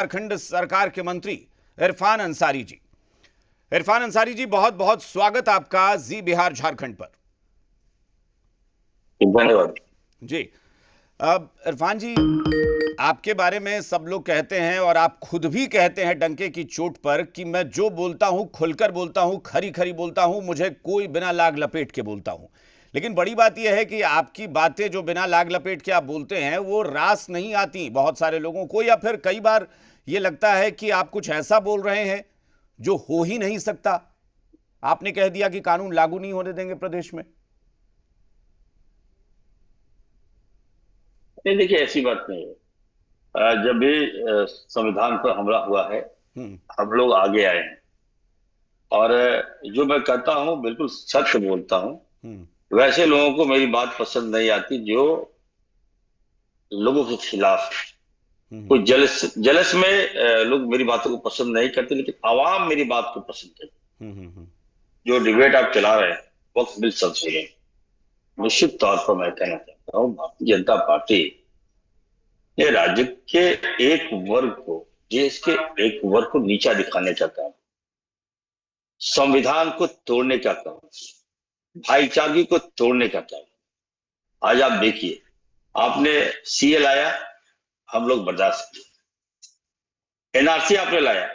झारखंड सरकार के मंत्री इरफान अंसारी जी। इरफान अंसारी जी, बहुत बहुत स्वागत आपका जी बिहार झारखंड पर। धन्यवाद जी। अब इरफान जी, आपके बारे में सब लोग कहते हैं और आप खुद भी कहते हैं डंके की चोट पर कि मैं जो बोलता हूं खुलकर बोलता हूं, खरी खरी बोलता हूं, मुझे कोई बिना लाग लपेट के बोलता हूं। लेकिन बड़ी बात यह है कि आपकी बातें जो बिना लाग लपेट के आप बोलते हैं वो रास नहीं आती बहुत सारे लोगों को, या फिर कई बार ये लगता है कि आप कुछ ऐसा बोल रहे हैं जो हो ही नहीं सकता। आपने कह दिया कि कानून लागू नहीं होने देंगे प्रदेश में। नहीं, देखिए ऐसी बात नहीं है। जब भी संविधान पर हमला हुआ है, हम्म। हम लोग आगे आए हैं और जो मैं कहता हूँ बिल्कुल सच बोलता हूँ। हम्म। वैसे लोगों को मेरी बात पसंद नहीं आती जो लोगों के खिलाफ है। हम्म। कोई जलस जलस में लोग मेरी बातों को पसंद नहीं करते, लेकिन आवाम मेरी बात को पसंद करती हम्म। है। जो डिबेट आप चला रहे हैं वक्त बिल संशोधन, निश्चित तौर पर मैं कहना चाहता हूँ भारतीय जनता पार्टी ये राज्य के एक वर्ग को, देश के एक वर्ग को नीचा दिखाने का काम, संविधान को तोड़ने का काम, भाईचारगी को तोड़ने का काम। आज आप देखिए, आपने सीए लाया, हम लोग बर्दाश्त किए। एनआरसी आपने लाया,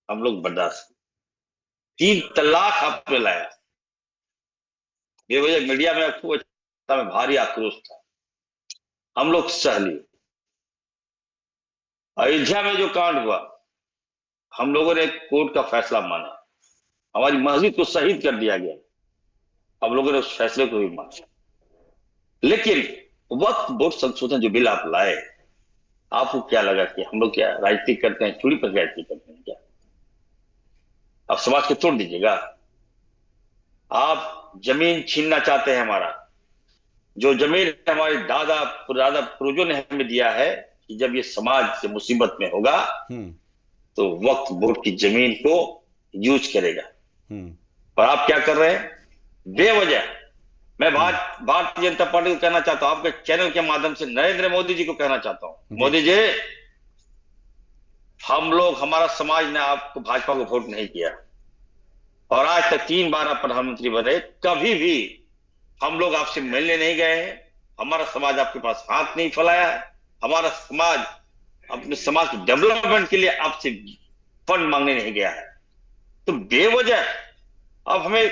हम लोग बर्दाश्त किए। 3 तलाक आपने लाया, बेवजह मीडिया में आपको में भारी आक्रोश था, हम लोग सह लिए। अयोध्या में जो कांड हुआ, हम लोगों ने कोर्ट का फैसला माना, हमारी मस्जिद को शहीद कर दिया गया, हम लोगों ने उस फैसले को भी माना। लेकिन वक्त बोर्ड संशोधन जो बिल आप लाए, आपको क्या लगा कि हम लोग क्या राजनीति करते हैं, चूड़ी पर राजनीति करते हैं क्या? आप समाज को तोड़ दीजिएगा। आप जमीन छीनना चाहते हैं हमारा, जो जमीन हमारे दादा दादा पूर्वजों ने हमें दिया है कि जब ये समाज से मुसीबत में होगा तो वक्त बोर्ड की जमीन को यूज करेगा। और आप क्या कर रहे हैं बेवजह? मैं भारतीय जनता पार्टी को कहना चाहता हूं, आपके चैनल के माध्यम से नरेंद्र मोदी जी को कहना चाहता हूं, मोदी जी, हम लोग, हमारा समाज ने आपको, भाजपा को वोट नहीं किया और आज तक 3 बार आप प्रधानमंत्री बने, कभी भी हम लोग आपसे मिलने नहीं गए हैं। हमारा समाज आपके पास हाथ नहीं फैलाया है। हमारा समाज अपने समाज के डेवलपमेंट के लिए आपसे फंड मांगने नहीं गया है। तो बेवजह आप हमें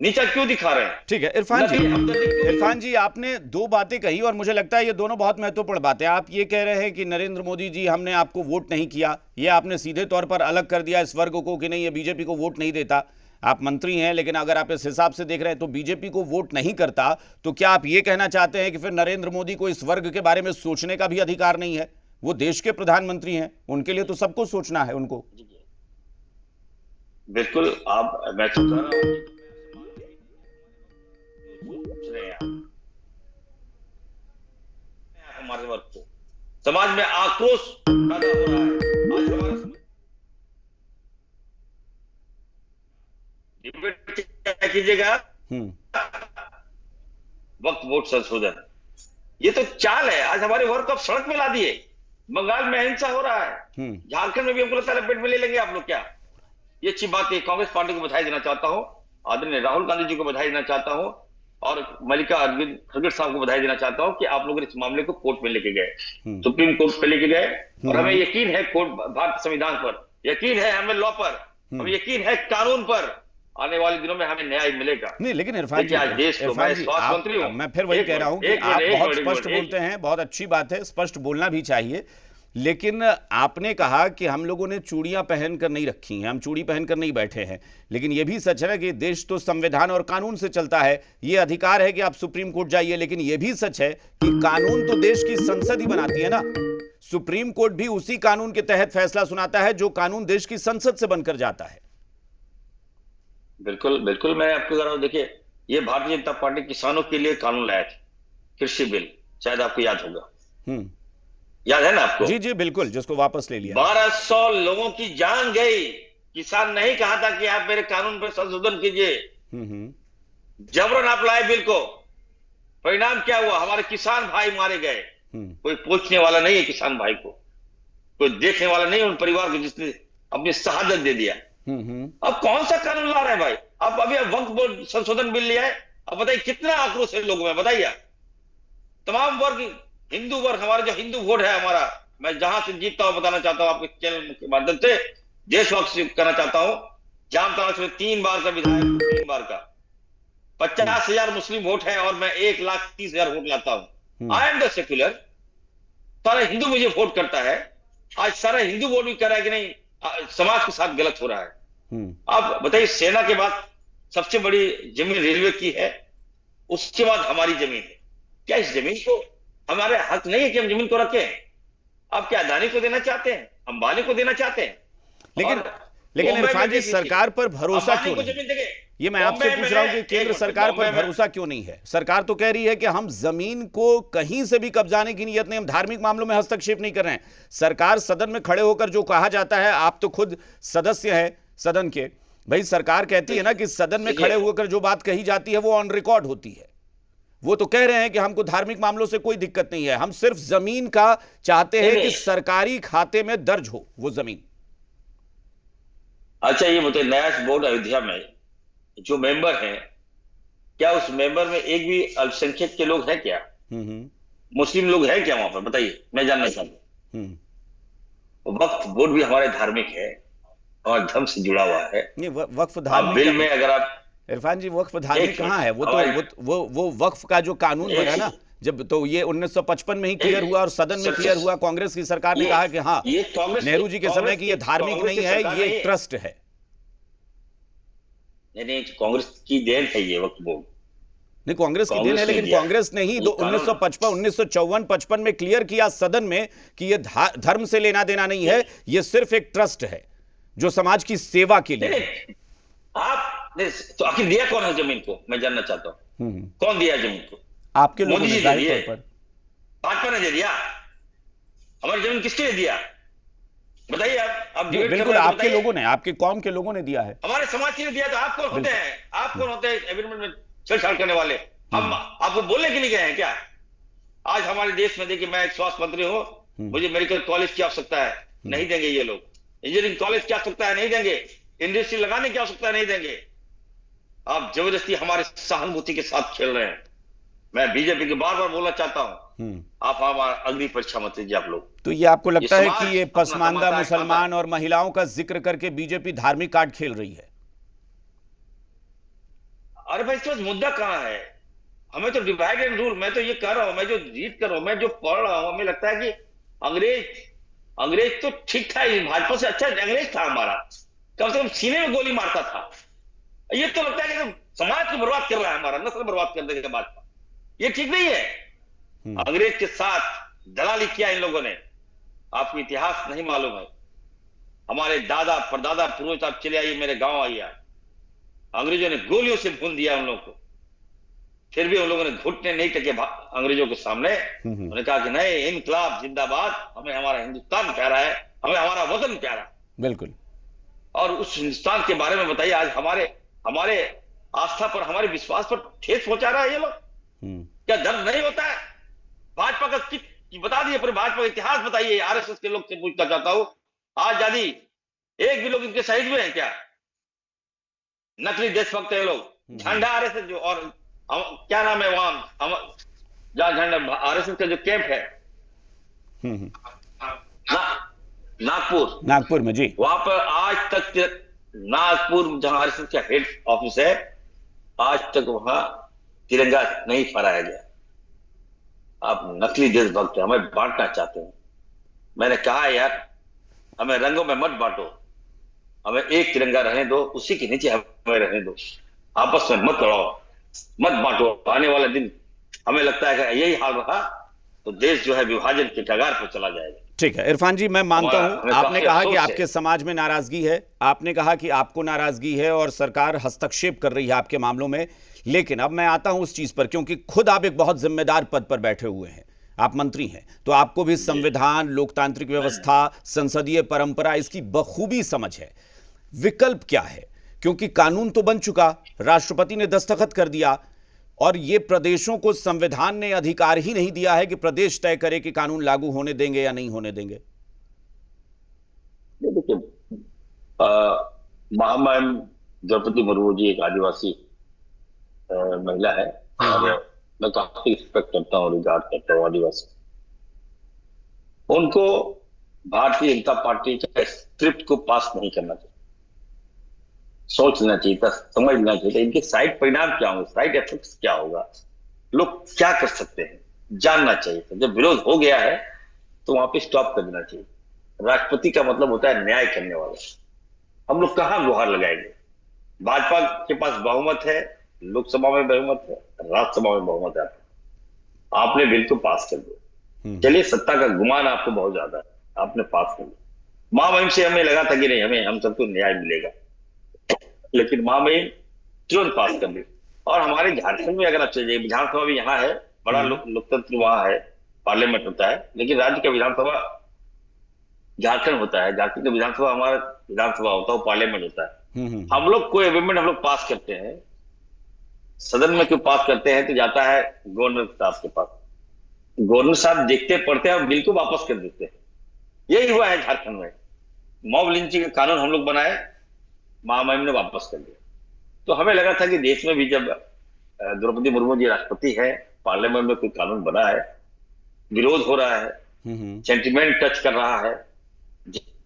नीचा क्यों दिखा रहे हैं? ठीक है इरफान जी, आपने 2 बातें कही और मुझे लगता है ये दोनों बहुत महत्वपूर्ण बातें। आप ये कह रहे हैं कि नरेंद्र मोदी जी, हमने आपको वोट नहीं किया, ये आपने सीधे तौर पर अलग कर दिया इस वर्ग को कि नहीं, ये बीजेपी को वोट नहीं देता। आप मंत्री हैं, लेकिन अगर आप इस हिसाब से देख रहे हैं तो बीजेपी को वोट नहीं करता, तो क्या आप ये कहना चाहते हैं कि फिर नरेंद्र मोदी को इस वर्ग के बारे में सोचने का भी अधिकार नहीं है? वो देश के प्रधानमंत्री हैं, उनके लिए तो सबको सोचना है उनको। बिल्कुल, मैं तो कह रहा हूं हमारे वर्ग को, समाज में आक्रोश पैदा हो रहा है। आज हमारा डिबेट क्या कीजिएगा, वक्त वोट संशोधन, ये तो चाल है। आज हमारे वर्ग को सड़क में ला दिए। बंगाल में अहिंसा हो रहा है, झारखंड में भी हमको लगता है लपेट में ले लेंगे आप लोग क्या? ये अच्छी बात है। कांग्रेस पार्टी को बधाई देना चाहता हूं, आदरणीय राहुल गांधी जी को बधाई देना चाहता हूं और मल्लिकार्जुन खड़गे साहब को बधाई देना चाहता हूं कि आप लोगों ने इस मामले को कोर्ट में लेके गए, सुप्रीम कोर्ट पे लेके गए। और हमें यकीन है कोर्ट, भारतीय संविधान पर यकीन है, हमें लॉ पर, हमें यकीन है कानून पर। आने वाले दिनों में हमें न्याय मिलेगा। नहीं, लेकिन इरफान जी, मैं फिर वही कह रहा हूं कि आप बहुत स्पष्ट बोलते हैं, बहुत अच्छी बात है, स्पष्ट बोलना भी चाहिए। लेकिन आपने कहा कि हम लोगों ने चूड़ियां पहनकर नहीं रखी हैं, हम चूड़ी पहनकर नहीं बैठे हैं। लेकिन यह भी सच है कि देश तो संविधान और कानून से चलता है, ये अधिकार है कि आप सुप्रीम कोर्ट जाइए। लेकिन यह भी सच है कि कानून तो देश की संसद ही बनाती है ना। सुप्रीम कोर्ट भी उसी कानून के तहत फैसला सुनाता है जो कानून देश की संसद से बनकर जाता है। बिल्कुल बिल्कुल, मैं आपको कह रहा हूं, देखिए, ये भारतीय जनता पार्टी किसानों के लिए कानून लाया था, कृषि बिल, शायद आपको याद होगा। याद है ना आपको? जी जी बिल्कुल, जिसको वापस ले लिया। 1200 लोगों की जान गई। किसान नहीं कहा था कि आप मेरे कानून पर संशोधन कीजिए, जबरन आप लाए बिल को। परिणाम क्या हुआ? हमारे किसान भाई मारे गए। कोई पूछने वाला नहीं है किसान भाई को, कोई देखने वाला नहीं उन परिवार को जिसने अपनी शहादत दे दिया। अब कौन सा कानून ला रहे हैं भाई? अब अभी वक्फ बोर्ड संशोधन बिल लिया है, अब बताइए कितना आक्रोश है लोगों में, बताइए। तमाम वर्ग, हिंदू वर्ग, हमारा जो हिंदू वोट है हमारा, मैं जहां से जीतता हूं बताना चाहता हूं आपके चैनल के माध्यम से, देशवासी करना चाहता हूं, जामताड़ा से 3 बार का विधायक, 3 बार का 50,000 मुस्लिम वोट है और मैं 1,30,000 वोट लाता हूं। आई एम द सेक्युलर, सारा हिंदू मुझे वोट करता है। आज सारा हिंदू वोट भी कर रहा है कि नहीं समाज के साथ गलत हो रहा है। आप बताइए, सेना के बाद सबसे बड़ी जमीन रेलवे की है, उसके बाद हमारी जमीन है। क्या इस जमीन को हमारे हक नहीं है कि हम जमीन को रखें? आप क्या अदानी को देना चाहते हैं, अंबानी को देना चाहते हैं? लेकिन इरफान जी, सरकार पर भरोसा क्यों नहीं? ये मैं आपसे पूछ रहा हूं कि केंद्र सरकार पर भरोसा क्यों नहीं है? सरकार तो कह रही है कि हम जमीन को कहीं से भी कब्जाने की नियत नहीं, हम धार्मिक मामलों में हस्तक्षेप नहीं कर रहे हैं। सरकार सदन में खड़े होकर जो कहा जाता है, आप तो खुद सदस्य हैं सदन के, भाई सरकार कहती है ना कि सदन में खड़े होकर जो बात कही जाती है वो ऑन रिकॉर्ड होती है। वो तो कह रहे हैं कि हमको धार्मिक मामलों से कोई दिक्कत नहीं है, हम सिर्फ जमीन का चाहते हैं कि सरकारी खाते में दर्ज हो वो जमीन। अच्छा ये बताइए, न्यास बोर्ड अयोध्या में जो मेंबर हैं, क्या उस मेंबर में एक भी अल्पसंख्यक के लोग हैं क्या? मुस्लिम लोग हैं क्या वहां पर? बताइए, मैं जानना चाहता हूं। वक्फ बोर्ड भी हमारे धार्मिक है और धर्म से जुड़ा हुआ है। नहीं, वक्फ धार्मिक बिल में अगर आप इरफान जी, वक्फ धार्मिक कहाँ है? वो तो वो वक्फ का जो कानून बना ना, जब तो ये 1955 में ही क्लियर हुआ और सदन में क्लियर हुआ। कांग्रेस की सरकार ने कहा कि हाँ, नेहरू जी के समय की ये धार्मिक नहीं है, ये एक ट्रस्ट है। नहीं, कांग्रेस की देन है ये वक्फ बोर्ड। नहीं, कांग्रेस की देन है, लेकिन कांग्रेस ने ही 1955, 1954, 55 में क्लियर किया सदन में कि ये धर्म से लेना देना नहीं है, ये सिर्फ एक ट्रस्ट है जो समाज की सेवा के लिए। आप तो आखिर दिया कौन है जमीन को, मैं जानना चाहता हूं। कौन दिया जमीन को? आपके लोगों ने, जाहिर तौर पर भाजपा ने दे दिया। हमारी जमीन किसके लिए दिया बताइए आप? बिल्कुल आपके लोगों ने, आपके कौम के लोगों ने दिया है। हमारे समाज के लिए दिया। तो आप कौन होते हैं? आप कौन होते हैं एग्रीमेंट में छेड़छाड़ करने वाले? हम आपको बोलने के लिए गए हैं क्या? आज हमारे देश में देखिए, मैं एक स्वास्थ्य मंत्री हूं, मुझे मेडिकल कॉलेज की आवश्यकता है, नहीं देंगे ये लोग। इंजीनियरिंग कॉलेज की आवश्यकता है, नहीं देंगे। इंडस्ट्री लगाने की आवश्यकता है, नहीं देंगे। आप जबरदस्ती हमारे सहानुभूति के साथ खेल रहे हैं। मैं बीजेपी के बार बार बोलना चाहता हूं, आप हमारा अग्नि परीक्षा मत लीजिए आप लोग। तो ये आपको लगता है कि ये पसमानदा मुसलमान और महिलाओं का जिक्र करके बीजेपी धार्मिक कार्ड खेल रही है? अरे भाई, तो मुद्दा कहां है? हमें तो डिवाइड एंड रूल, मैं तो ये कर रहा हूं, मैं जो रीड कर रहा हूं, मैं जो पढ़ रहा हूं, हमें लगता है कि अंग्रेज तो ठीक था, भाजपा से अच्छा अंग्रेज था हमारा, कम से कम सीने में गोली मारता था। ये तो लगता है कि समाज को बर्बाद कर रहा है, हमारा नस्ल बर्बाद कर देगा भाजपा। ये ठीक नहीं है। अंग्रेज के साथ दलाली किया इन लोगों ने। आपको इतिहास नहीं मालूम है। हमारे दादा परदादा पूर्वज, आप चले आइए मेरे गांव आइए, अंग्रेजों ने गोलियों से भून दिया उन लोगों को, फिर भी उन लोगों ने घुटने नहीं टेके अंग्रेजों के सामने। उन्होंने कहा कि नहीं, इनकलाब जिंदाबाद, हमें हमारा हिंदुस्तान प्यारा है, हमें हमारा वतन प्यारा। बिल्कुल। और उस हिंदुस्तान के बारे में बताइए, आज हमारे आस्था पर, हमारे विश्वास पर ठेस पहुंचा रहा है ये लोग। क्या दर्द नहीं होता है? भाजपा का बता दिए, पूरे भाजपा का इतिहास बताइए। आरएसएस के लोग से पूछना चाहता हूं, आजादी एक भी लोग इनके शहीद हुए हैं क्या? नकली देशभक्त है लोग। झंडा आरएसएस जो, और क्या नाम है वहां जहां झंडा आरएसएस का जो कैंप है, नागपुर में जी, वहां पर आज तक, नागपुर जहां आरएसएस का हेड ऑफिस है, आज तक वहां तिरंगा नहीं फहराया गया। आप नकली देशभक्त हमें बांटना चाहते हैं। मैंने कहा यार, हमें रंगों में मत बांटो, हमें एक तिरंगा रहने दो, उसी के नीचे हमें रहने दो। आपस में मत लड़ाओ, मत बांटो। आने वाला दिन हमें लगता है कि यही हाल रहा तो देश जो है विभाजन के कगार पर चला जाएगा। ठीक है इरफान जी, मैं मानता हूं, आपने कहा कि आपके समाज में नाराजगी है, आपने कहा कि आपको नाराजगी है और सरकार हस्तक्षेप कर रही है आपके मामलों में। लेकिन अब मैं आता हूं उस चीज पर, क्योंकि खुद आप एक बहुत जिम्मेदार पद पर बैठे हुए हैं, आप मंत्री हैं, तो आपको भी संविधान, लोकतांत्रिक व्यवस्था, संसदीय परंपरा, इसकी बखूबी समझ है। विकल्प क्या है? क्योंकि कानून तो बन चुका, राष्ट्रपति ने दस्तखत कर दिया, और ये प्रदेशों को संविधान ने अधिकार ही नहीं दिया है कि प्रदेश तय करे कि कानून लागू होने देंगे या नहीं होने देंगे। महामहिम द्रौपदी मुर्मू जी एक आदिवासी महिला है, और मैं काफी रिस्पेक्ट करता हूँ, रिगार्ड करता हूँ आदिवासी। उनको भारतीय जनता पार्टी के स्क्रिप्ट को पास नहीं करना चाहिए, सोचना चाहिए था, समझना चाहिए इनके साइड परिणाम क्या होंगे, साइड इफेक्ट्स क्या होगा, लोग क्या कर सकते हैं, जानना चाहिए था। जब विरोध हो गया है तो वहां पे स्टॉप कर देना चाहिए। राष्ट्रपति का मतलब होता है न्याय करने वाला। हम लोग कहां गुहार लगाएंगे? भाजपा के पास बहुमत है, लोकसभा में बहुमत है, राज्यसभा में बहुमत है, आपने बिल को पास कर दिया। चलिए, सत्ता का गुमान आपको बहुत ज्यादा है, आपने पास कर दिया। महामहिम से हमें लगा था कि नहीं, हम सबको न्याय मिलेगा, लेकिन महामहिम तुरंत पास कर दी। और हमारे झारखंड में अगर आप चले जाइए, विधानसभा भी यहाँ है, बड़ा लोकतंत्र वहां है, पार्लियामेंट होता है, लेकिन राज्य का विधानसभा झारखंड होता है। झारखंड का विधानसभा हमारा विधानसभा होता है, वो पार्लियामेंट होता है। हम लोग कोई अमेंडमेंट हम लोग पास करते हैं, सदन में क्यों पास करते हैं, तो जाता है गवर्नर साहब के पास। गवर्नर साहब देखते पढ़ते हैं और बिल को वापस कर देते हैं। यही हुआ है झारखंड में। मॉब लिंचिंग का कानून हम लोग बनाए, महामहिम ने वापस कर दिया। तो हमें लगा था कि देश में भी जब द्रौपदी मुर्मू जी राष्ट्रपति है, पार्लियामेंट में कोई कानून बना है, विरोध हो रहा है, सेंटिमेंट टच कर रहा है,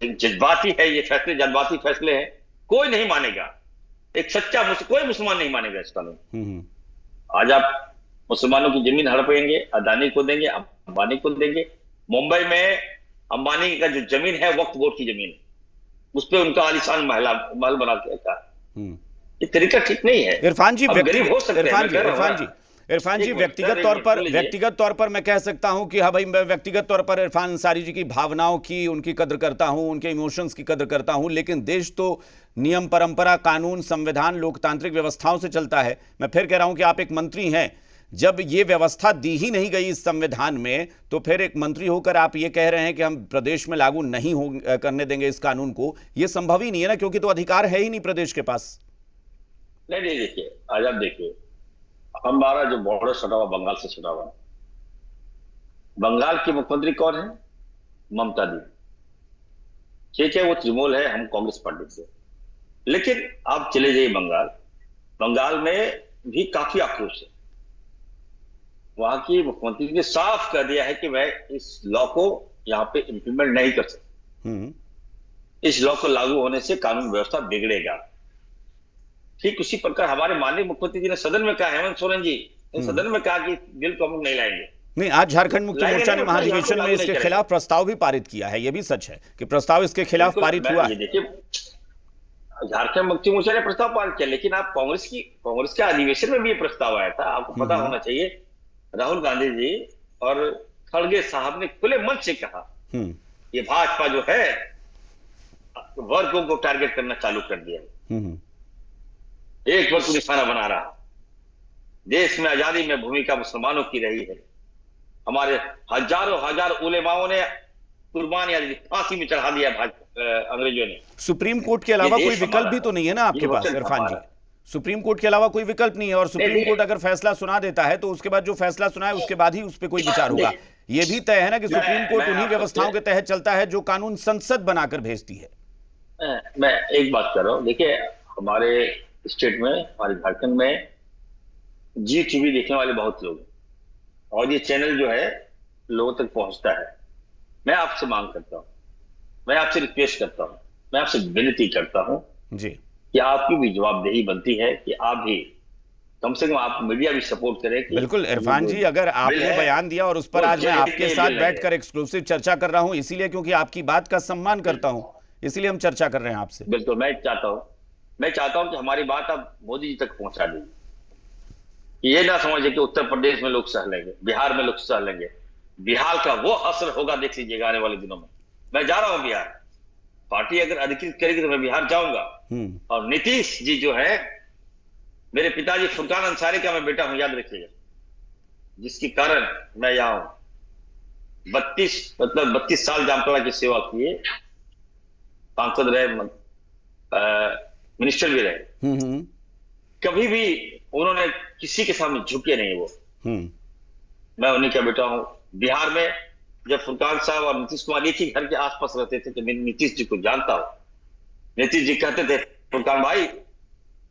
जज्बाती है ये फैसले, जज्बाती फैसले हैं, कोई नहीं मानेगा। एक सच्चा कोई मुसलमान नहीं मानेगा इस कानून। आज आप मुसलमानों की जमीन हड़पेंगे, अदानी को देंगे, अंबानी को देंगे। मुंबई में अंबानी का जो जमीन है वक्फ बोर्ड की जमीन, उस पर उनका आलीशान महल बना के रखा है। ये तरीका ठीक नहीं है। इरफान जी, गरीब हो सकते हैं। इरफान जी, व्यक्तिगत तौर पर मैं कह सकता हूं कि हाँ भाई, मैं व्यक्तिगत तौर पर इरफान अंसारी जी की भावनाओं की, उनकी कद्र करता हूं, उनके इमोशंस की कद्र करता हूं, लेकिन देश तो नियम, परंपरा, कानून, संविधान, लोकतांत्रिक व्यवस्थाओं से चलता है। मैं फिर कह रहा हूं कि आप एक मंत्री हैं, जब ये व्यवस्था दी ही नहीं गई इस संविधान में, तो फिर एक मंत्री होकर आप ये कह रहे हैं कि हम प्रदेश में लागू नहीं करने देंगे इस कानून को, ये संभव ही नहीं है ना, क्योंकि तो अधिकार है ही नहीं प्रदेश के पास। नहीं, देखिए, आज आप देखिए, हमारा जो बॉर्डर सटा हुआ बंगाल से सटा हुआ, बंगाल की मुख्यमंत्री कौन है? ममता दी। ठीक है, वो तृणमूल है, हम कांग्रेस पार्टी से। लेकिन आप चले जाइए बंगाल में भी काफी आक्रोश है। वहां की मुख्यमंत्री ने साफ कर दिया है कि मैं इस लॉ को यहां पे इंप्लीमेंट नहीं कर सकता। इस लॉ को लागू होने से कानून व्यवस्था बिगड़ेगा। ठीक उसी प्रकार हमारे माननीय मुख्यमंत्री जी ने सदन में कहा, हेमंत सोरेन जी ने सदन में कहा कि बिल को हम नहीं लाएंगे। नहीं, आज झारखंड मुक्ति मोर्चा ने महाधिवेशन में इसके खिलाफ प्रस्ताव भी पारित किया है। यह भी सच है कि प्रस्ताव इसके खिलाफ पारित हुआ है। देखिए, झारखंड मुक्ति मोर्चा ने प्रस्ताव पारित किया, लेकिन आप कांग्रेस के अधिवेशन में भी ये प्रस्ताव आया था। आपको पता होना चाहिए, राहुल गांधी जी और खड़गे साहब ने खुले मन से कहा ये भाजपा जो है वर्गों को टारगेट करना चालू कर दिया है, एक वर्ग को निशाना बना रहा। देश में आजादी में भूमिका मुसलमानों की रही है। हमारे हजार उलेमाओं ने कुर्बानियां दी, फांसी में चढ़ा दिया अंग्रेजों ने। सुप्रीम कोर्ट के अलावा कोई विकल्प भी तो नहीं है ना आपके पास इरफान जी? सुप्रीम कोर्ट के अलावा कोई विकल्प नहीं है, और सुप्रीम कोर्ट अगर फैसला सुना देता है तो उसके बाद जो फैसला सुना है उसके बाद ही उस पर कोई विचार होगा। यह भी तय है ना कि सुप्रीम कोर्ट उन्हीं व्यवस्थाओं के तहत चलता है जो कानून संसद बनाकर भेजती है। मैं एक बात कर रहा हूं, देखिए, हमारे स्टेट में, हमारे झारखंड में जी टीवी देखने वाले बहुत लोग हैं, और ये चैनल जो है लोगों तक पहुंचता है। मैं आपसे मांग करता हूं, मैं आपसे रिक्वेस्ट करता हूं, मैं आपसे विनती करता हूं जी कि आपकी भी जवाबदेही बनती है कि आप भी कम से कम आप मीडिया भी सपोर्ट करें। बिल्कुल इरफान जी, अगर आपने बयान दिया और उस पर आज मैं आपके साथ बैठकर एक्सक्लूसिव चर्चा कर रहा हूं, इसीलिए क्योंकि आपकी बात का सम्मान करता हूं, इसीलिए हम चर्चा कर रहे हैं आपसे। बिल्कुल, मैं चाहता हूं कि हमारी बात आप मोदी जी तक पहुंचा दीजिए। ये ना समझे कि उत्तर प्रदेश में लोग सह लेंगे, बिहार में लोग सह लेंगे। बिहार का वो असर होगा, देख लीजिएगा आने वाले दिनों में। मैं जा रहा हूं बिहार, पार्टी अगर अधिकृत करेगी तो मैं बिहार जाऊंगा। और नीतीश जी जो है, मेरे पिताजी फुरकान अंसारी का मैं बेटा हूं, याद रखिएगा, जिसके कारण मैं यहां हूं। 32 साल जामताड़ा की सेवा किए, सांसद रहे, मिनिस्टर भी रहे। कभी भी उन्होंने किसी के सामने झुके नहीं। वो मैं उन्हीं का बेटा हूं। बिहार में जब फुरकान साहब और नीतीश कुमार एक ही घर के आसपास रहते थे, तो मैं नीतीश जी को जानता हूं। नीतीश जी कहते थे फुरकान भाई,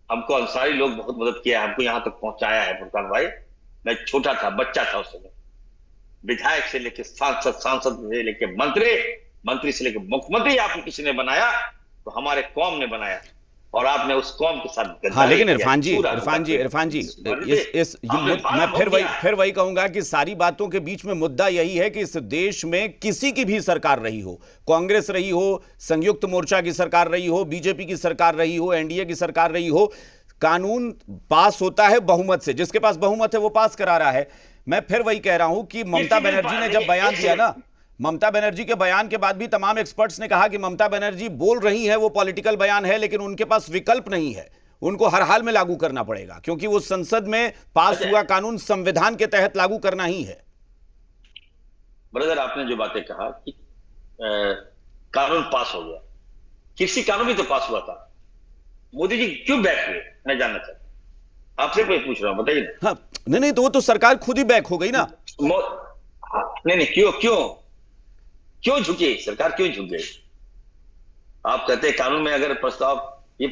हमको अंसारी लोग बहुत मदद किया है, हमको यहाँ तक पहुंचाया है फुरकान भाई। मैं छोटा था, बच्चा था उस समय, विधायक से लेके सांसद, सांसद से लेके मंत्री, मंत्री से लेके मुख्यमंत्री आपको किसी ने बनाया तो हमारे कौम ने बनाया, और आपने उस कौम के साथ हाँ, गद्दारी लेकिन किया, इरफान जी, छूरा इरफान जी, इरफान जी, आपने मैं हो गया। फिर वही कहूंगा कि सारी बातों के बीच में मुद्दा यही है कि इस देश में किसी की भी सरकार रही हो, कांग्रेस रही हो, संयुक्त मोर्चा की सरकार रही हो, बीजेपी की सरकार रही हो, एनडीए की सरकार रही हो, कानून पास होता है बहुमत से, जिसके पास बहुमत है वो पास करा रहा है। मैं फिर वही कह रहा हूं कि ममता बनर्जी ने जब बयान दिया ना, ममता बनर्जी के बयान के बाद भी तमाम एक्सपर्ट्स ने कहा कि ममता बनर्जी बोल रही है, वो पॉलिटिकल बयान है, लेकिन उनके पास विकल्प नहीं है, उनको हर हाल में लागू करना पड़ेगा, क्योंकि वो संसद में पास हुआ कानून संविधान के तहत लागू करना ही है। ब्रदर, आपने जो बातें कहा कि कानून पास हो गया, कृषि कानून भी तो पास हुआ था, मोदी जी क्यों बैक हुए, मैं जानना चाहता हूं, आपसे कोई पूछ रहा हूं, बताइए ना। हाँ, नहीं तो वो तो सरकार खुद ही बैक हो गई ना। नहीं, क्यों क्यों क्यों झुकी सरकार, क्यों झुक गई? आप कहते हैं कानून में अगर प्रस्ताव ये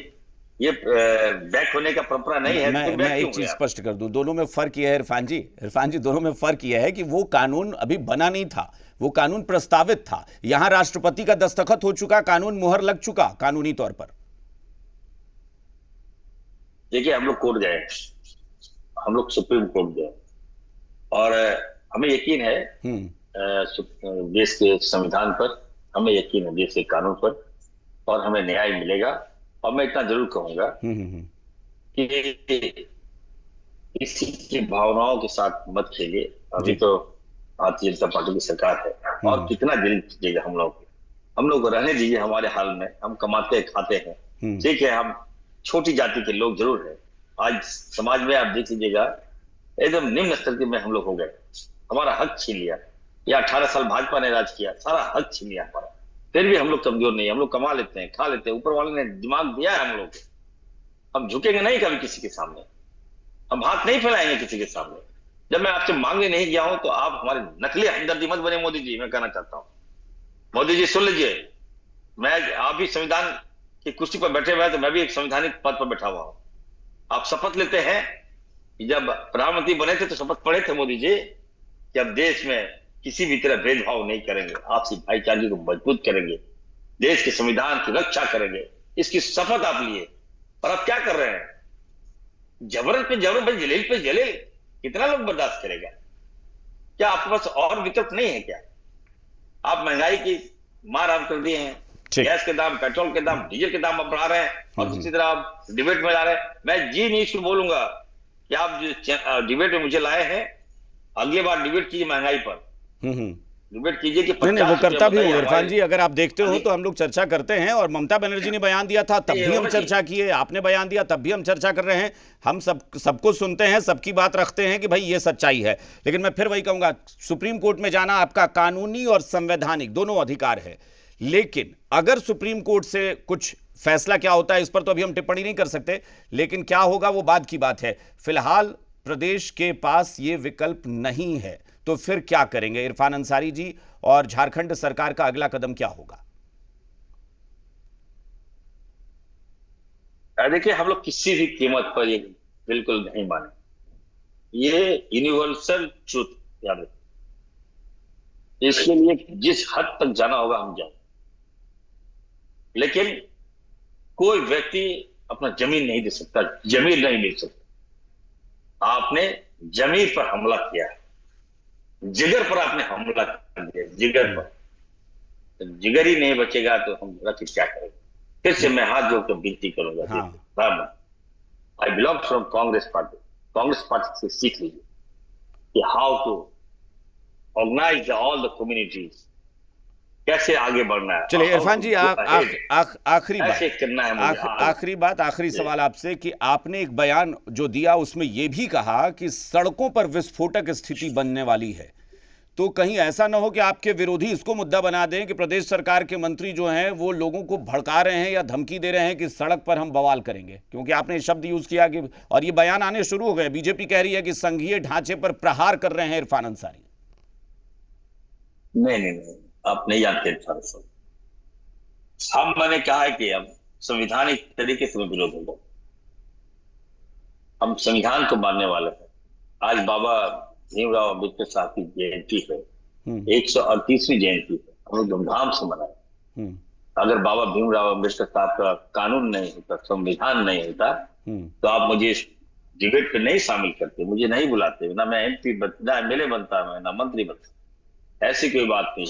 बैक होने का परंपरा नहीं है, मैं एक चीज स्पष्ट कर दूं, दोनों में फर्क यह है इरफान जी, दोनों में फर्क यह है कि वो कानून अभी बना नहीं था, वो कानून प्रस्तावित था, यहां राष्ट्रपति का दस्तखत हो चुका, कानून मुहर लग चुका कानूनी तौर पर। देखिए, हम लोग कोर्ट गए, हम लोग सुप्रीम कोर्ट गए, और हमें यकीन है देश के संविधान पर, हमें यकीन है देश के कानून पर, और हमें न्याय मिलेगा। और मैं इतना जरूर कहूंगा कि किसी की भावनाओं के साथ मत खेलिए। अभी तो भारतीय जनता पार्टी की सरकार है, और कितना दिल दीजिएगा हम लोग को रहने दीजिए हमारे हाल में, हम कमाते खाते हैं, ठीक है, हम छोटी जाति के लोग जरूर हैं। आज समाज में आप देख लीजिएगा एकदम निम्न स्तर के में हम लोग हो गए, हमारा हक छीन लिया, या 18 साल भाजपा ने राज किया, सारा हक छीन लिया हमारा, फिर भी हम लोग कमजोर नहीं, हम लोग कमा लेते हैं, खा लेते हैं, ऊपर वाले ने दिमाग दिया है हम लोग को। हम झुकेंगे नहीं कभी किसी के सामने, हम हाथ नहीं फैलाएंगे किसी के सामने। जब मैं आपसे मांगने नहीं गया हूं तो आप हमारे नकली हमदर्दी मत बने मोदी जी, मैं कहना चाहता हूं। मोदी जी सुन लीजिए, आप भी संविधान की कुर्सी पर बैठे हुए हैं, तो मैं भी एक संवैधानिक पद पर बैठा हुआ हूं। आप शपथ लेते हैं, जब प्रधानमंत्री बने थे तो शपथ पढ़े थे मोदी जी कि अब देश में किसी भी तरह भेदभाव नहीं करेंगे, आपसी भाईचारे को मजबूत करेंगे, देश के संविधान की रक्षा करेंगे, इसकी शपथ आप लिए। और आप क्या कर रहे हैं? जबरन पे जबरन, जलील पे जलील, कितना लोग बर्दाश्त करेगा? क्या आपके पास और विकल्प नहीं है क्या? आप महंगाई की मार आप कर दिए हैं, गैस के दाम, पेट्रोल के दाम, डीजल के दाम आप बढ़ा रहे हैं, और दूसरी तरह आप डिबेट में ला रहे हैं। मैं जी न्यूज को बोलूंगा कि आप जो डिबेट में मुझे लाए हैं, अगली बार डिबेट कीजिए महंगाई पर, डिबेट कीजिए कि नहीं, वो करता भी हूँ इरफान जी, अगर आप देखते हो तो हम लोग चर्चा करते हैं, और ममता बनर्जी ने बयान दिया था तब भी हम चर्चा किए, आपने बयान दिया तब भी हम चर्चा कर रहे हैं, हम सबको सुनते हैं, सबकी बात रखते हैं कि भाई ये सच्चाई है। लेकिन मैं फिर वही कहूंगा, सुप्रीम कोर्ट में जाना आपका कानूनी और संवैधानिक दोनों अधिकार है, लेकिन अगर सुप्रीम कोर्ट से कुछ फैसला क्या होता है इस पर तो अभी हम टिप्पणी नहीं कर सकते, लेकिन क्या होगा वो बाद की बात है। फिलहाल प्रदेश के पास ये विकल्प नहीं है, तो फिर क्या करेंगे इरफान अंसारी जी, और झारखंड सरकार का अगला कदम क्या होगा? देखिए, हम लोग किसी भी कीमत पर ये बिल्कुल नहीं माने, ये यूनिवर्सल ट्रूथ याद रखिए। इसके लिए जिस हद तक जाना होगा हम जाएंगे, लेकिन कोई व्यक्ति अपना जमीन नहीं दे सकता, जमीन नहीं ले सकता। आपने जमीन पर हमला किया है, जिगर पर आपने हमला कर दिया, जिगर पर, तो जिगर ही नहीं बचेगा तो हम क्या करेंगे? फिर से मैं हाथ जोड़कर विनती करूंगा, I belong from Congress party से सीख लीजिए कि how to organise all the communities, कैसे आगे बढ़ना है। चलिए इरफान जी, आखिरी बात, आखिरी सवाल आपसे कि आपने एक बयान जो दिया उसमें यह भी कहा कि सड़कों पर विस्फोटक स्थिति बनने वाली है, तो कहीं ऐसा ना हो कि आपके विरोधी इसको मुद्दा बना दें कि प्रदेश सरकार के मंत्री जो हैं वो लोगों को भड़का रहे हैं या धमकी दे रहे हैं कि सड़क पर हम बवाल करेंगे, क्योंकि आपने शब्द यूज किया कि, और ये बयान आने शुरू हो गए, बीजेपी कह रही है कि संघीय ढांचे पर प्रहार कर रहे हैं इरफान अंसारी। नहीं, आप नहीं जानते। मैंने कहा है कि अब संवैधानिक तरीके से विरोध होगा। हम संविधान को मानने वाले हैं। आज बाबा भीमराव अम्बेडकर साहब की जयंती है, 138वीं जयंती है, हम लोग धूमधाम से मनाए। अगर बाबा भीमराव अम्बेडकर साहब का कानून नहीं होता, संविधान नहीं होता, तो आप मुझे इस डिबेट पे नहीं शामिल करते, मुझे नहीं बुलाते, ना मैं MP ना MLA बनता मैं, ना मंत्री बनता। ऐसी कोई बात नहीं।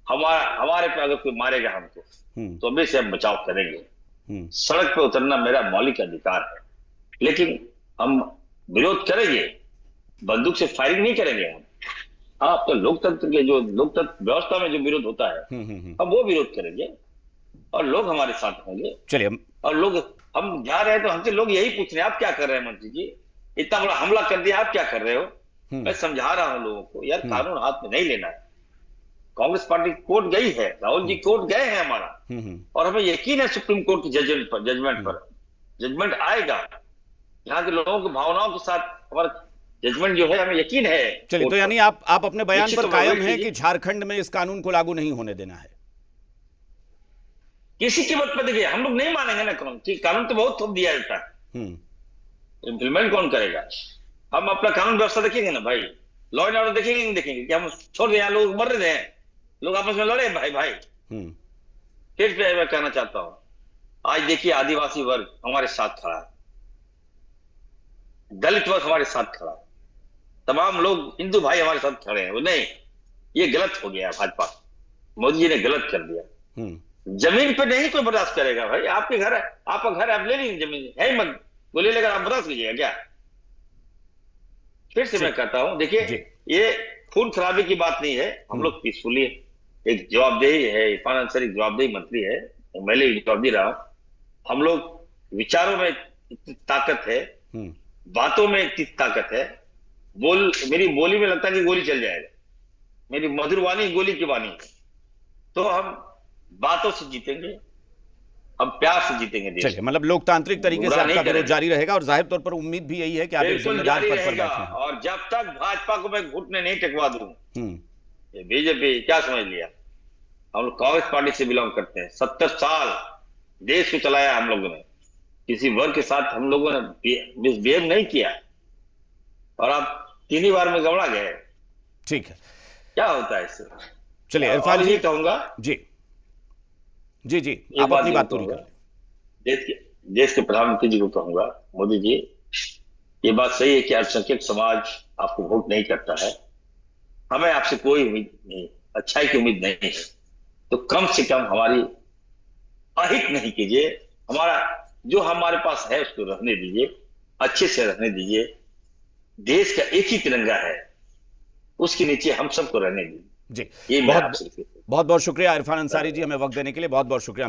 हमारे पे अगर कोई मारेगा हमको, तो अभी से हम बचाव करेंगे। सड़क पे उतरना मेरा मौलिक अधिकार है, लेकिन हम विरोध करेंगे, बंदूक से फायरिंग नहीं करेंगे हम। हाँ, तो लोकतंत्र के जो लोकतंत्र व्यवस्था में जो विरोध होता है, हम वो विरोध करेंगे और लोग हमारे साथ होंगे। चलिए, और लोग, हम जा रहे हैं तो हमसे लोग यही पूछ रहे हैं, आप क्या कर रहे हैं मंत्री जी, इतना बड़ा हमला कर दिया, आप क्या कर रहे हो? मैं समझा रहा हूं लोगों को, यार कानून हाथ में नहीं लेना है। कांग्रेस पार्टी कोर्ट गई है, राहुल जी कोर्ट गए हैं हमारा, और हमें यकीन है सुप्रीम कोर्ट की जजमेंट पर जजमेंट आएगा। यहाँ के लोगों की भावनाओं के साथ हमारा जजमेंट जो है, हमें यकीन है। चलिए, तो यानी आप अपने बयान पर कायम हैं कि झारखंड में इस कानून को लागू नहीं होने देना है? किसी कीमत पर देखिए, हम लोग नहीं मानेंगे ना कानून। कानून तो बहुत थोप दिया जाता है, इम्प्लीमेंट कौन करेगा? हम अपना कानून व्यवस्था देखेंगे ना भाई, लॉ एंड ऑर्डर देखेंगे, नहीं देखेंगे कि हम छोड़ दें, लोग मर रहे हैं, लोग आपस में लड़े भाई भाई। फिर से मैं कहना चाहता हूं, आज देखिए आदिवासी वर्ग हमारे साथ खड़ा है, दलित वर्ग हमारे साथ खड़ा है, तमाम लोग हिंदू भाई हमारे साथ खड़े हैं। वो नहीं, ये गलत हो गया, भाजपा मोदी जी ने गलत कर दिया। जमीन पे नहीं कोई बर्दाश्त करेगा भाई। आपके घर है, आपका घर, आप ले लीजिए, जमीन है ही मत, वो ले लेकर आप बर्दाश्त कीजिएगा क्या? फिर से मैं कहता हूं, देखिए ये खून खराबी की बात नहीं है, हम लोग पीसफुली, एक जवाबदेही है, इरफान अंसारी एक मंत्री है, मैं जवाब दे रहा हूं। हम लोग विचारों में इतनी ताकत है, बातों में इतनी ताकत है, मेरी बोली में लगता है कि गोली चल जाएगा, मेरी मधुर वाणी गोली की वाणी है। तो हम बातों से जीतेंगे, हम प्यार से जीतेंगे देश। चलिए, मतलब लोकतांत्रिक तरीके से आपका विरोध जारी रहेगा, और जाहिर तौर पर उम्मीद भी यही है कि आप एक जिम्मेदार पद पर बैठे हैं। और जब तक भाजपा को मैं घुटने नहीं टेकवा दूं, ये बीजेपी क्या समझ लिया? हम लोग कांग्रेस पार्टी से बिलोंग करते हैं, 70 साल देश को चलाया हम लोगों ने, किसी वर्ग के साथ हम लोगों ने मिसबिहेव नहीं किया, और आप 3 ही बार में गंवड़ा गए। ठीक है, क्या होता है इससे? चलिए इरफान जी, कहूंगा जी जी जी, आप अपनी बात पूरी करें। देश के प्रधानमंत्री जी को कहूंगा, मोदी जी, ये बात सही है कि अल्पसंख्यक समाज आपको वोट नहीं करता है, हमें आपसे कोई उम्मीद नहीं, अच्छाई की उम्मीद नहीं है, तो कम से कम हमारी अहित नहीं कीजिए, हमारा जो हमारे पास है उसको रहने दीजिए, अच्छे से रहने दीजिए। देश का एक ही तिरंगा है, उसके नीचे हम सबको रहने दीजिए। जी, ये बहुत बहुत शुक्रिया इरफान अंसारी जी, हमें वक्त देने के लिए बहुत बहुत शुक्रिया।